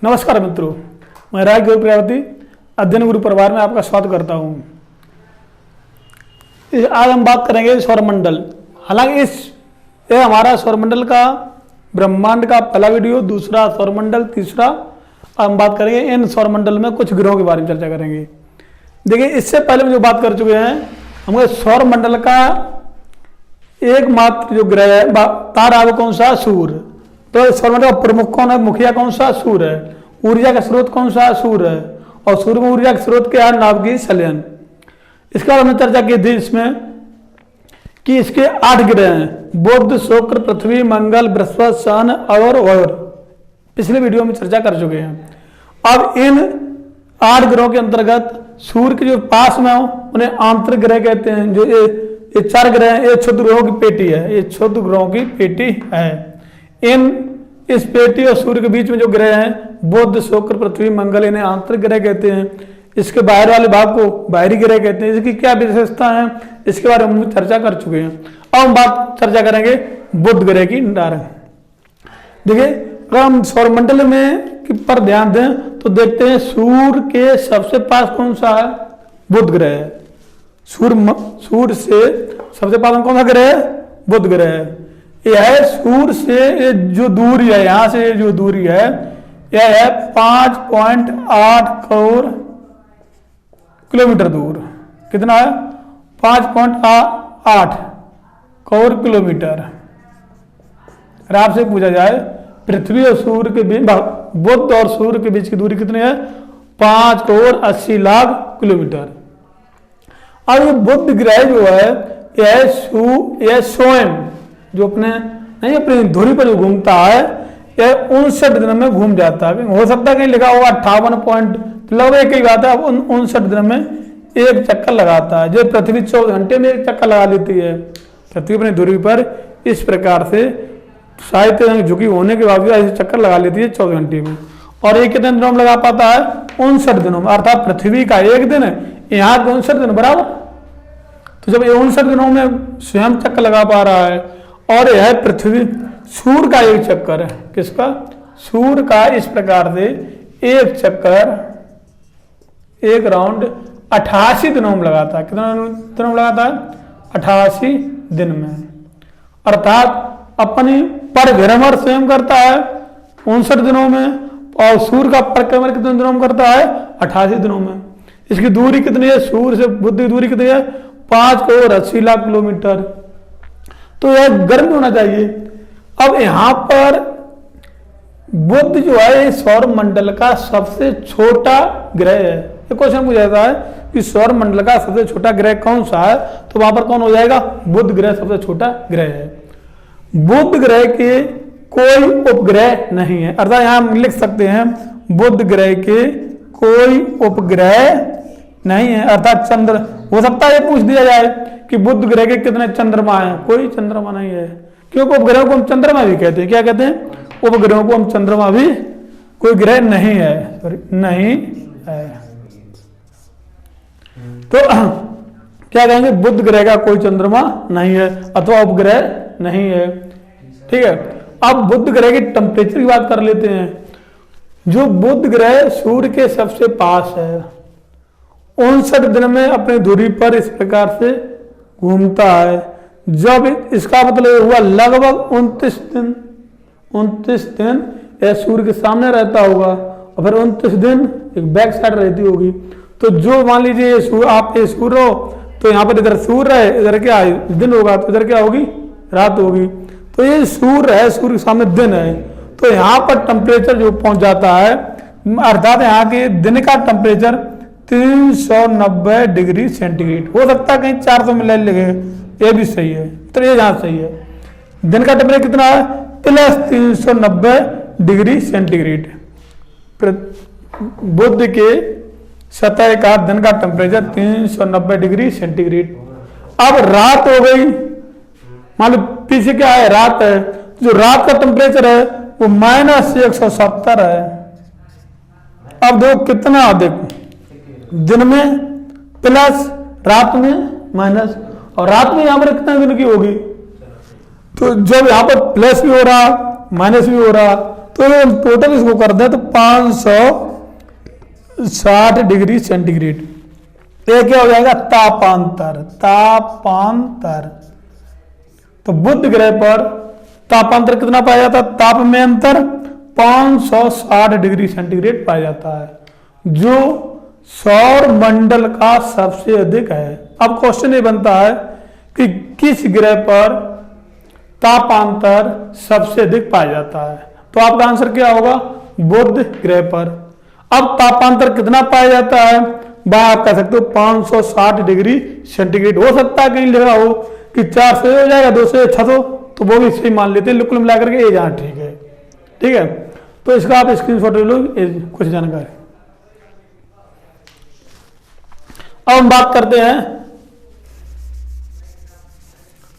नमस्कार मित्रों, मैं राय गुरु प्रजापति अध्ययन गुरु परिवार में आपका स्वागत करता हूं। आज हम बात करेंगे सौरमंडल। हालांकि ये हमारा सौरमंडल का ब्रह्मांड का पहला वीडियो, दूसरा सौरमंडल, तीसरा हम बात करेंगे इन सौरमंडल में कुछ ग्रहों के बारे में चर्चा करेंगे। देखिए, इससे पहले हम जो बात कर चुके हैं, हमें सौरमंडल का एकमात्र जो ग्रह है तारा वो कौन सा? सूर्य। तो सौरमंडल का प्रमुख कौन है? मुखिया कौन सा? सूर्य है। ऊर्जा का स्रोत कौन सा? सूर्य है। और सूर्य में ऊर्जा के स्रोत क्या है? नाभिकीय संलयन। इसके बाद हमने चर्चा की थी इसमें कि इसके 8 ग्रह हैं: बुध, शुक्र, पृथ्वी, मंगल, बृहस्पति, शनि और पिछले वीडियो में चर्चा कर चुके हैं। अब इन 8 ग्रहों के अंतर्गत सूर्य के जो पास में हो उन्हें आंतरिक ग्रह कहते हैं। जो ये 4 ग्रह हैं, ये क्षुद्र ग्रहों की पेटी है। ये क्षुद्र ग्रहों की पेटी है। इस पेटी और सूर्य के बीच में जो ग्रह हैं, बुध, शुक्र, पृथ्वी, मंगल, इन्हें आंतरिक ग्रह कहते हैं। इसके बाहर वाले भाग को बाहरी ग्रह कहते हैं। इसकी क्या विशेषता है, इसके बारे में हम चर्चा कर चुके हैं। अब हम चर्चा करेंगे बुध ग्रह की। देखिए, अगर हम सौरमंडल में पर ध्यान दें तो देखते हैं सूर्य के सबसे पास कौन सा है? बुध ग्रह है। सूर्य से सबसे पास कौन सा ग्रह है? बुध ग्रह है। यह सूर्य से जो दूरी है, यहां से जो दूरी है, यह है 5.8 करोड़ किलोमीटर दूर। कितना है? 5.8 करोड़ किलोमीटर। अगर आपसे पूछा जाए पृथ्वी और सूर्य के बीच, बुध और सूर्य के बीच की दूरी कितनी है? 5 करोड़ 80 लाख किलोमीटर। अब ये बुध ग्रह जो है, यह स्वयं जो अपनी धुरी पर जो घूमता है, यह 59 दिन में घूम जाता है। हो सकता है कहीं लिखा होगा 58 पॉइंट, लगभग एक ही बात है। अब 59 दिन में एक चक्कर लगाता है। जो पृथ्वी 24 घंटे में एक चक्कर लगा लेती है। पृथ्वी अपनी धुरी पर इस प्रकार से साहित्य झुकी होने के बावजूद ऐसे चक्कर लगा लेती है 24 घंटे में। और ये कितने दिनों में लगा पाता है? 59 दिनों में। अर्थात पृथ्वी का एक दिन है, यहाँ 59 दिन बराबर। तो जब ये 59 दिनों में स्वयं चक्कर लगा पा रहा है, और यह पृथ्वी सूर्य का एक चक्कर है। किसका? सूर्य का इस प्रकार से एक चक्कर, एक राउंड 88 दिनों में लगाता है। कितना दिनों में लगाता है? 88 दिन में। अर्थात अपनी परिभ्रमण स्वयं करता है 59 दिनों में, और सूर्य का परिक्रमण कितने दिनों में करता है? 88 दिनों में। इसकी दूरी कितनी है? सूर्य से बुध की दूरी कितनी है? 5 करोड़ 80 लाख किलोमीटर। तो यह गर्म होना चाहिए। अब यहां पर बुध जो है सौर मंडल का सबसे छोटा ग्रह है। ये क्वेश्चन पूछा जाता है कि सौर मंडल का सबसे छोटा ग्रह कौन सा है, तो वहां पर कौन हो जाएगा? बुध ग्रह सबसे छोटा ग्रह है। बुध ग्रह के कोई उपग्रह नहीं है। अर्थात यहां हम लिख सकते हैं बुध ग्रह के कोई उपग्रह नहीं है। अर्थात चंद्र, हो सकता है ये पूछ दिया जाए कि बुध ग्रह के कितने चंद्रमा हैं? कोई चंद्रमा नहीं है। क्योंकि उपग्रहों को हम चंद्रमा भी कहते हैं। क्या कहते हैं? उपग्रहों को हम चंद्रमा भी, कोई ग्रह नहीं है, नहीं है। तो क्या कहेंगे? बुध ग्रह का कोई चंद्रमा नहीं है अथवा उपग्रह नहीं है। ठीक है। अब बुध ग्रह की टेम्परेचर की बात कर लेते हैं। जो बुध ग्रह सूर्य के सबसे पास है, 59 दिन में अपनी दूरी पर इस प्रकार से घूमता है। जब इसका मतलब हुआ लगभग 29 दिन यह सूर्य के सामने रहता होगा, और फिर 29 दिन एक बैक साइड रहती होगी। तो जो मान लीजिए आप ये सूर्य हो, तो यहाँ पर इधर सूर्य है, इधर क्या है? दिन होगा, तो इधर क्या होगी? रात होगी। तो ये सूर्य है, सूर्य के सामने दिन है। तो यहाँ पर टेम्परेचर जो पहुंच जाता है, अर्थात यहाँ के दिन का टेम्परेचर 390 डिग्री सेंटीग्रेड। हो सकता है कहीं 400 में ले लगे, ये भी सही है। तो ये जहां सही है। दिन का टेम्परेचर कितना है? Plus 390 degree centigrade. बुध के सतह का दिन का टेम्परेचर 390 डिग्री सेंटीग्रेड। अब रात हो गई, मान लो पीछे क्या है? रात है। जो रात का टेम्परेचर है वो -170 है। अब देखो कितना अधिक, दिन में प्लस, रात में माइनस। और रात में यहां पर कितना दिन की होगी? तो जब यहां पर प्लस भी हो रहा, माइनस भी हो रहा, तो टोटल इसको कर दें तो 560 डिग्री सेंटीग्रेड। ये क्या हो जाएगा? तापांतर। तापांतर। तो बुध ग्रह पर तापांतर कितना पाया जाता है? ताप में अंतर 560 डिग्री सेंटीग्रेड पाया जाता है, जो सौर मंडल का सबसे अधिक है। अब क्वेश्चन ये बनता है कि किस ग्रह पर तापांतर सबसे अधिक पाया जाता है? तो आपका आंसर क्या होगा? बुध ग्रह पर। अब तापांतर कितना पाया जाता है? वह आप कह सकते हो 560 डिग्री सेंटीग्रेड। हो सकता है कहीं लिखा हो कि 4 से हो जाएगा, 2 से 6 तो वो भी सही मान लेते हैं। कुल मिलाकर के ये जहां ठीक है। ठीक है, तो इसका आप स्क्रीनशॉट ले लो कुछ जानकारी। अब हम बात करते हैं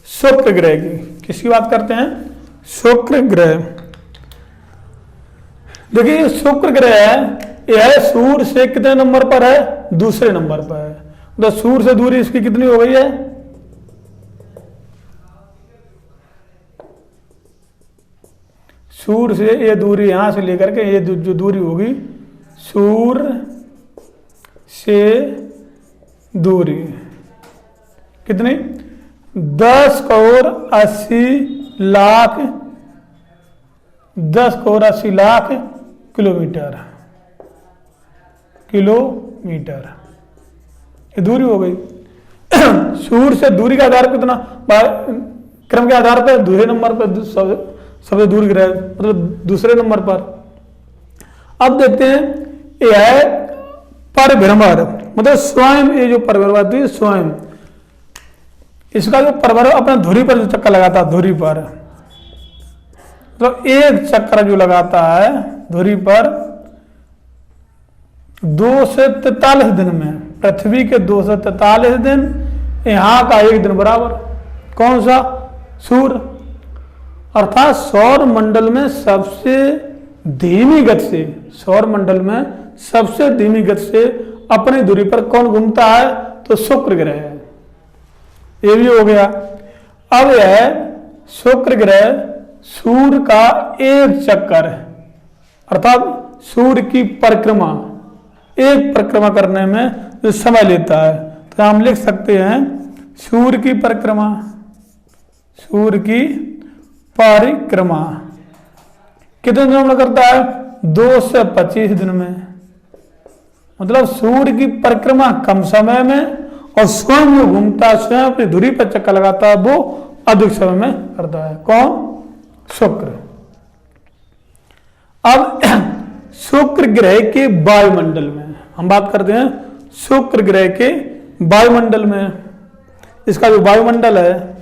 शुक्र ग्रह की। किसकी बात करते हैं? शुक्र ग्रह। देखिए शुक्र ग्रह है, यह सूर्य से कितने नंबर पर है? दूसरे नंबर पर है। तो सूर्य से दूरी इसकी कितनी हो गई है? सूर्य से ये दूरी यहां से लेकर के ये जो दूरी होगी, सूर्य से दूरी कितनी? 10 करोड़ 80 लाख 10 करोड़ 80 लाख किलोमीटर। किलोमीटर ये दूरी हो गई। सूर्य से दूरी का आधार कितना? क्रम के आधार पर दूसरे नंबर पर सबसे दूर ग्रह, मतलब दूसरे नंबर पर। अब देखते हैं यह है परिभ्रमण, मतलब स्वयं ये जो परिभ्रमण होती है स्वयं, इसका जो परिभ्रमण अपने धुरी पर जो चक्कर लगाता है, धुरी पर तो एक चक्कर जो लगाता है धुरी पर 2 से 43 दिन में, पृथ्वी के 2 से 43 दिन, यहां का 1 दिन बराबर। कौन सा? सूर्य। अर्थात सौर मंडल में सबसे धीमी गति से, सौर मंडल में सबसे धीमी गति से अपनी दूरी पर कौन घूमता है? तो शुक्र ग्रह है। ये भी हो गया। अब यह शुक्र ग्रह सूर्य का एक चक्कर है, अर्थात सूर्य की परिक्रमा, एक परिक्रमा करने में जो समय लेता है, तो हम लिख सकते हैं सूर्य की परिक्रमा। सूर्य की परिक्रमा कितने दिनों में करता है? 2 से 25 दिन में। मतलब सूर्य की परिक्रमा कम समय में, और स्वयं जो घूमता है, स्वयं अपनी धुरी पर चक्कर लगाता है, वो अधिक समय में करता है। कौन? शुक्र। अब शुक्र ग्रह के वायुमंडल में हम बात करते हैं। शुक्र ग्रह के वायुमंडल में, इसका जो वायुमंडल है,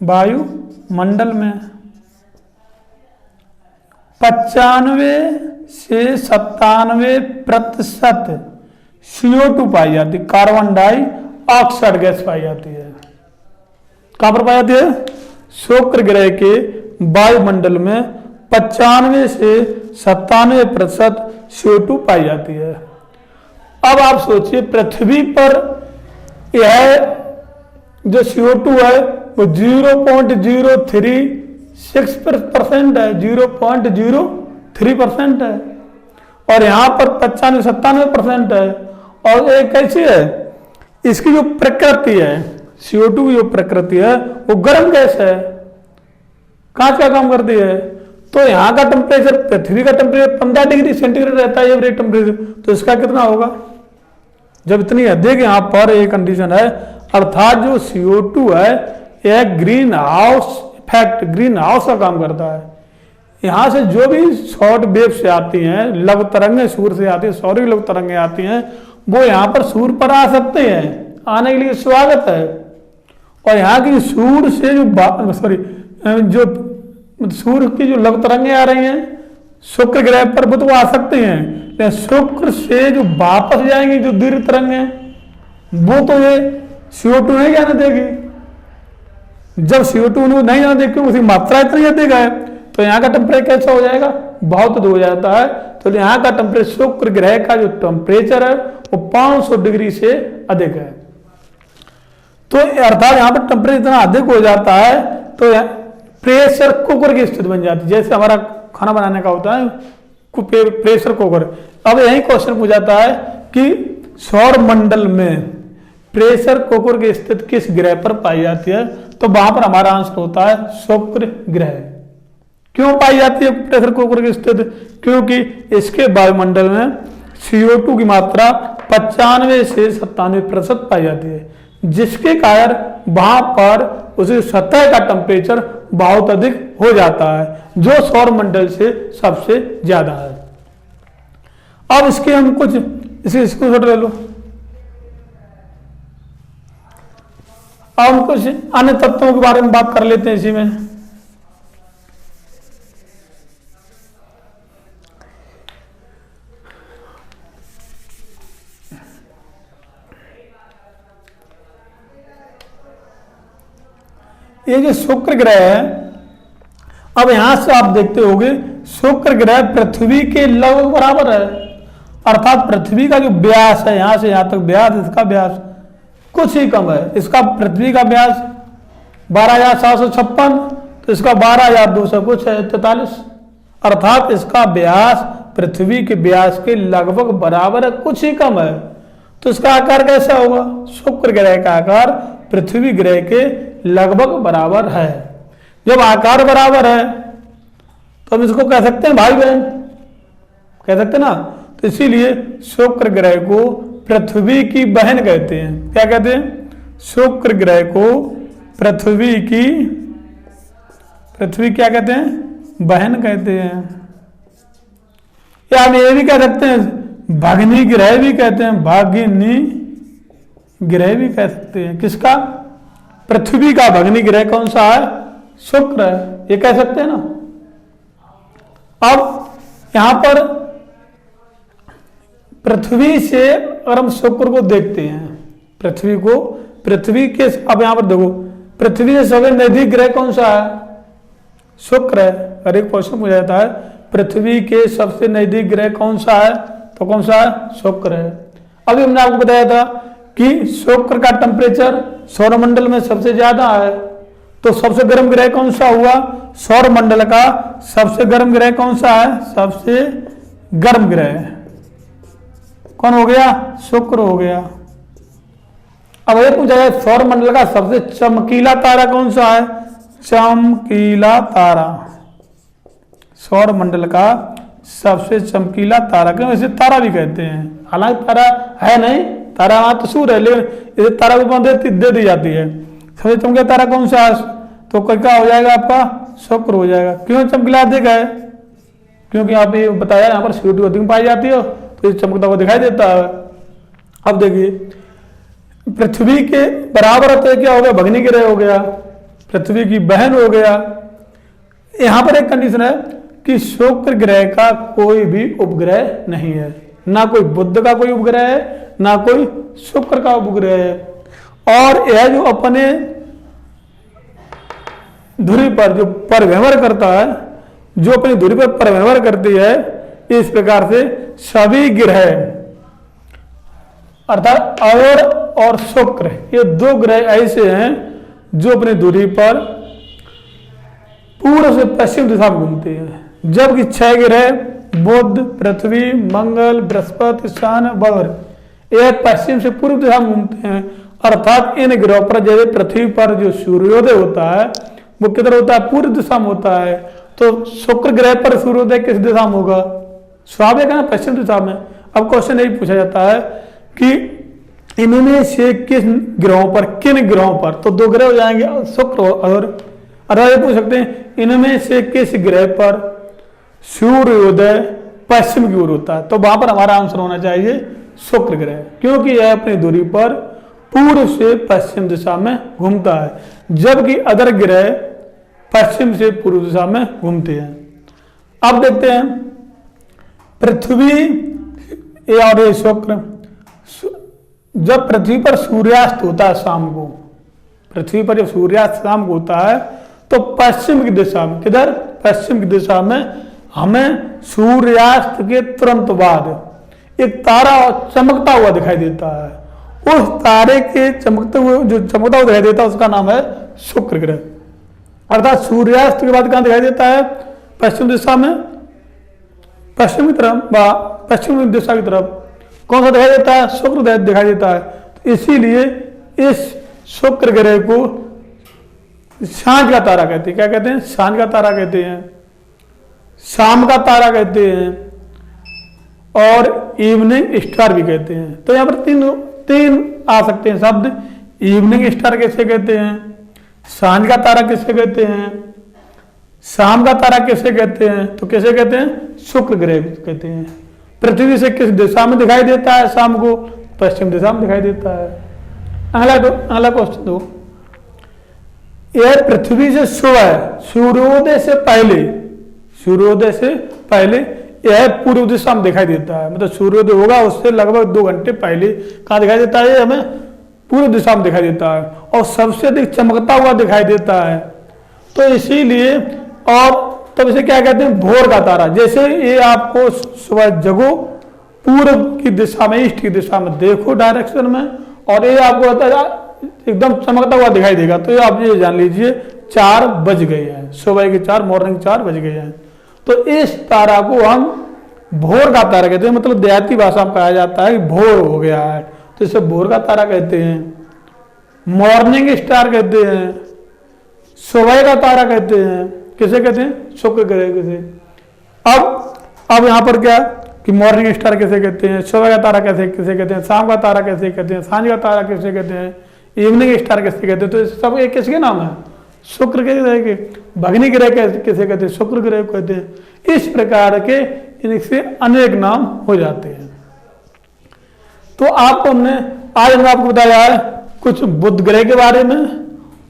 वायुमंडल में 95 से 97% CO2 पाई जाती है, कार्बन डाइऑक्साइड गैस पाई जाती है। कहां पर पाई जाती है? शुक्र ग्रह के वायुमंडल में 95 से 97% CO2 पाई जाती है। अब आप सोचिए पृथ्वी पर यह जो CO2 है वो 0.036% है, 0.03% है, और यहां पर 95-97% है। और ये कैसी है? इसकी जो प्रकृति है, CO2 की जो प्रकृति है वो गर्म गैस है, कांच का काम करती है। तो यहाँ का टेम्परेचर, पृथ्वी का टेम्परेचर 15 डिग्री सेंटीग्रेड रहता है एवरेज टेम्परेचर, तो इसका कितना होगा? जब इतनी अधिक यहाँ पर एक कंडीशन है, अर्थात जो CO2 है यह green house effect, green house का काम करता है। यहाँ से जो भी शॉर्ट वेव से आती हैं, लघु तरंगें सूर्य से आती है, सौर लघु तरंगें आती हैं, वो यहाँ पर सूर्य पर आ सकते हैं, आने के लिए स्वागत है। और यहाँ की सूर्य से जो सूर्य की जो लघु तरंगें आ रही हैं शुक्र ग्रह पर, वो तो आ सकते हैं, लेकिन शुक्र से जो वापस जाएंगी जो दीर्घ तरंगें, वो तो ये CO2 नहीं जाने देगी। जब CO2 नहीं जाने देगी, उसकी मात्रा इतनी अधिक है, तो यहाँ का टेम्परेचर कैसा हो जाएगा? बहुत अधिक हो जाता है। तो यहाँ का टेम्परेचर, शुक्र ग्रह का जो टेम्परेचर है वो 500 डिग्री से अधिक है। तो अर्थात यहाँ पर टेम्परेचर इतना अधिक हो जाता है, तो प्रेशर कुकर की स्थिति बन जाती है। जैसे हमारा खाना बनाने का होता है प्रेशर कुकर। अब यही क्वेश्चन पूछा जाता है कि सौर मंडल में प्रेशर कुकर की स्थिति किस ग्रह पर पाई जाती है, तो वहां पर हमारा आंसर होता है शुक्र ग्रह। क्यों पाई जाती है प्रेशर कुकर की स्थिति? क्योंकि इसके वायुमंडल में CO2 की मात्रा 95 से 97% पाई जाती है, जिसके कारण वहां पर उसी सतह का टेम्परेचर बहुत अधिक हो जाता है, जो सौर मंडल से सबसे ज्यादा है। अब इसके हम कुछ इसको ले लो। अब हम कुछ अन्य तत्वों के बारे में बात कर लेते हैं इसी में। ये जो शुक्र ग्रह है, अब यहां से आप देखते होंगे शुक्र ग्रह पृथ्वी के लगभग बराबर है, अर्थात पृथ्वी का जो व्यास है यहां से यहां तक व्यास, इसका व्यास कुछ ही कम है। इसका पृथ्वी का व्यास 12,756, तो इसका 12,200 कुछ है 43, अर्थात इसका व्यास पृथ्वी के व्यास के लगभग बराबर है, कुछ ही कम है। तो इसका आकार कैसा होगा? शुक्र ग्रह का आकार पृथ्वी ग्रह के लगभग बराबर है। जब आकार बराबर है तो हम इसको कह सकते हैं भाई बहन, कह सकते हैं ना। तो इसीलिए शुक्र ग्रह को पृथ्वी की बहन कहते हैं। क्या कहते हैं? शुक्र ग्रह को पृथ्वी क्या कहते हैं? बहन कहते हैं। या हम ये भी कह सकते हैं भगनी ग्रह भी कहते हैं, भागिनी ग्रह भी कह सकते हैं। किसका? पृथ्वी का भगनी ग्रह कौन सा है? शुक्र है, ये कह सकते हैं ना। अब यहां पर पृथ्वी से अगर हम शुक्र को देखते हैं, पृथ्वी के, अब यहां पर देखो पृथ्वी से सबसे नजदीक ग्रह कौन सा है? शुक्र है। अरे क्वेश्चन पूछा जाता है पृथ्वी के सबसे नजदीक ग्रह कौन सा है, तो कौन सा है? शुक्र है। अभी हमने आपको बताया था कि शुक्र का टेम्परेचर सौरमंडल में सबसे ज्यादा है, तो सबसे गर्म ग्रह कौन सा हुआ? सौरमंडल का सबसे गर्म ग्रह कौन सा है? सबसे गर्म ग्रह कौन हो गया? शुक्र हो गया। अब ये पूछा जाए सौरमंडल का सबसे चमकीला तारा कौन सा है? चमकीला तारा, सौरमंडल का सबसे चमकीला तारा, क्यों इसे तारा भी कहते हैं, हालांकि तारा है नहीं, तारा वहां तो सूर्य है, लेकिन इसे तारा भी दे दी जाती है। सबसे चमकीला तारा कौन सा है? तो क्या हो जाएगा आपका? शुक्र हो जाएगा। क्यों चमकीला अधिक है? क्योंकि आप ये बताया यहाँ पर CO2 अधिक पाई जाती है, तो ये चमकता हुआ दिखाई देता है। अब देखिए पृथ्वी के बराबर होते क्या हो गया? भगनी ग्रह हो गया, पृथ्वी की बहन हो गया। यहां पर एक कंडीशन है कि शुक्र ग्रह का कोई भी उपग्रह नहीं है, ना कोई बुध का कोई उपग्रह है, ना कोई शुक्र का उपग्रह है। और यह जो अपने धुरी पर जो परिभ्रमण करता है, जो अपनी धुरी पर परिभ्रमण करती है, इस प्रकार से सभी ग्रह अर्थात अवर और शुक्र, ये दो ग्रह ऐसे हैं जो अपनी धुरी पर पूर्व से पश्चिम दिशा में घूमते हैं, जबकि 6 ग्रह बुध, पृथ्वी, मंगल, बृहस्पति, शन, बुध ये पश्चिम से पूर्व दिशा में घूमते हैं। अर्थात इन ग्रहों पर जैसे पृथ्वी पर जो सूर्योदय होता है वो किधर होता है? पूर्व दिशा में होता है। तो शुक्र ग्रह पर सूर्योदय किस दिशा में होगा? स्वाभाविक है ना, पश्चिम दिशा में। अब क्वेश्चन यही पूछा जाता है कि इनमें से किस ग्रहों पर, किन ग्रहों पर, तो 2 ग्रह हो जाएंगे शुक्र और अर्थात ये पूछ सकते हैं इनमें से किस ग्रह पर सूर्योदय पश्चिम की ओर होता है, तो वहां पर हमारा आंसर होना चाहिए शुक्र ग्रह, क्योंकि यह अपनी दूरी पर पूर्व से पश्चिम दिशा में घूमता है, जबकि अदर ग्रह पश्चिम से पूर्व दिशा में घूमते हैं। अब देखते हैं पृथ्वी और ये शुक्र, जब पृथ्वी पर सूर्यास्त होता है शाम को, पृथ्वी पर जब सूर्यास्त शाम को होता है तो पश्चिम की दिशा में, किधर? पश्चिम की दिशा में हमें सूर्यास्त के तुरंत बाद एक तारा चमकता हुआ दिखाई देता है। उस तारे के चमकते हुए जो चमकता हुआ दिखाई देता है उसका नाम है शुक्र ग्रह। अर्थात सूर्यास्त के बाद कहाँ दिखाई देता है? पश्चिम दिशा में, पश्चिम की तरफ, पश्चिम दिशा की तरफ कौन सा दिखाई देता है? शुक्र दिखाई देता है। तो इसीलिए इस शुक्र ग्रह को सांझ का तारा कहते हैं। क्या कहते हैं? सांझ का तारा कहते हैं, शाम का तारा कहते हैं, और इवनिंग स्टार भी कहते हैं। तो यहाँ पर तीन आ सकते हैं शब्द। इवनिंग स्टार किसे कहते हैं? सांझ का तारा किसे कहते हैं? शाम का तारा किसे कहते हैं? तो किसे कहते हैं? शुक्र ग्रह कहते हैं। पृथ्वी से किस दिशा में दिखाई देता है शाम को? पश्चिम दिशा में दिखाई देता है। अगला क्वेश्चन दो। यह पृथ्वी से सुबह सूर्योदय से पहले यह पूर्व दिशा में दिखाई देता है। मतलब सूर्योदय होगा उससे लगभग 2 घंटे पहले कहाँ दिखाई देता है? हमें पूर्व दिशा में दिखाई देता है और सबसे अधिक चमकता हुआ दिखाई देता है। तो इसीलिए, और तब इसे क्या कहते हैं? भोर का तारा। जैसे ये आपको सुबह जगो, पूर्व की दिशा में, ईस्ट की दिशा में देखो डायरेक्शन में, और ये आपको एकदम चमकता हुआ दिखाई देगा। तो ये आप ये जान लीजिए 4 बज गए हैं, सुबह के 4, मॉर्निंग 4 बज गए हैं। तो इस तारा को हम भोर का तारा कहते हैं। मतलब देहाती भाषा में कहा जाता है कि भोर हो गया है, तो इसे भोर का तारा कहते हैं, मॉर्निंग स्टार कहते हैं, सुबह का तारा कहते हैं। किसे कहते हैं? शुक्र ग्रह किसे। अब यहाँ पर क्या कि मॉर्निंग स्टार किसे कहते हैं, सुबह का तारा किसे कहते हैं, शाम का तारा किसे कहते हैं, सांझ का तारा किसे कहते हैं, इवनिंग स्टार किसे कहते हैं। तो सब एक किसके नाम है? शुक्र ग्रह के। भगनी ग्रह किसे कहते हैं? शुक्र ग्रह कहते हैं। इस प्रकार के इनसे अनेक नाम हो जाते हैं। तो आपको आज हमने आपको बताया है कुछ बुध ग्रह के बारे में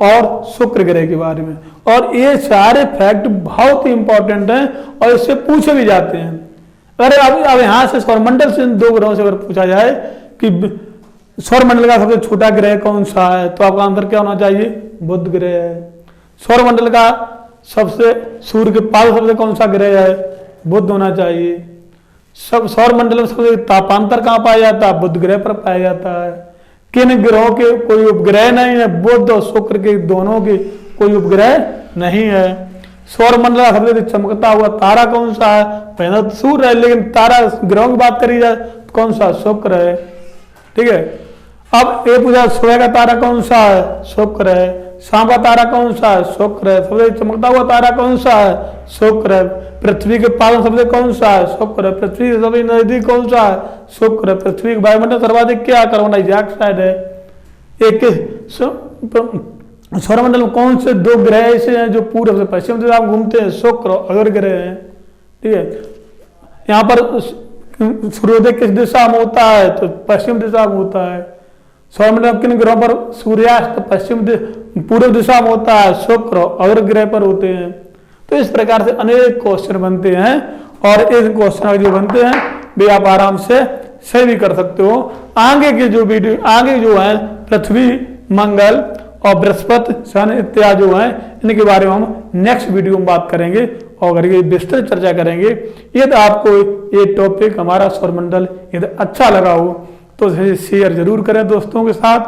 और शुक्र ग्रह के बारे में, और ये सारे फैक्ट बहुत ही इंपॉर्टेंट हैं और इससे पूछे भी जाते हैं। अरे अब यहाँ से सौरमंडल से 2 ग्रहों से अगर पूछा जाए कि सौरमंडल का सबसे छोटा ग्रह कौन सा है, तो आपका आंसर क्या होना चाहिए? बुध ग्रह है। सौरमंडल का सबसे सूर्य के पास सबसे कौन सा ग्रह है? बुध होना चाहिए। सब सौरमंडल में सबसे तापांतर कहाँ पाया जाता है? बुध ग्रह पर पाया जाता है। किन ग्रहों के कोई उपग्रह नहीं है? बुध और शुक्र के दोनों के कोई उपग्रह नहीं है। सौरमंडल का सबसे चमकता हुआ तारा कौन सा है? पहला तो सूर्य है, लेकिन तारा ग्रहों की बात करी जाए कौन सा? शुक्र है। ठीक है। अब ये पूछा सुबह का तारा कौन सा है? शुक्र है। शाम का तारा कौन सा है? शुक्र है। सबसे चमकता हुआ तारा कौन सा है? शुक्र है। पृथ्वी के पास सबसे कौन सा है? शुक्र है। पृथ्वी से सबसे नजदीक कौन सा है? शुक्र है। पृथ्वी के वायुमंडल सर्वाधिक क्या? कार्बन डाइऑक्साइड है। एक सौरमंडल में कौन से 2 ग्रह ऐसे हैं जो पूर्व से पश्चिम दिशा में घूमते हैं? शुक्र और अगर ग्रह हैं। ठीक है। यहाँ पर सूर्योदय किस दिशा में होता है? तो पश्चिम दिशा में होता है। सौरमंडल किन ग्रहों पर सूर्यास्त पूर्व दिशा में होता है? शुक्र और ग्रह पर होते हैं। तो इस प्रकार से अनेक क्वेश्चन बनते हैं, और इन क्वेश्चन जो बनते हैं वे आप आराम से सही भी कर सकते हो। आगे के जो वीडियो आगे जो है पृथ्वी, मंगल और बृहस्पति, शनि इत्यादि जो है इनके बारे में हम नेक्स्ट वीडियो में बात करेंगे और विस्तृत चर्चा करेंगे। यदि आपको ये टॉपिक हमारा सौरमंडल यदि अच्छा लगा हो तो इसे शेयर जरूर करें दोस्तों के साथ,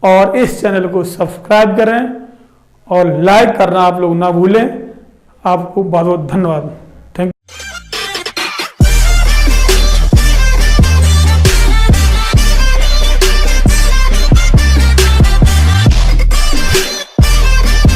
और इस चैनल को सब्सक्राइब करें और लाइक करना आप लोग ना भूलें। आपको बहुत बहुत धन्यवाद।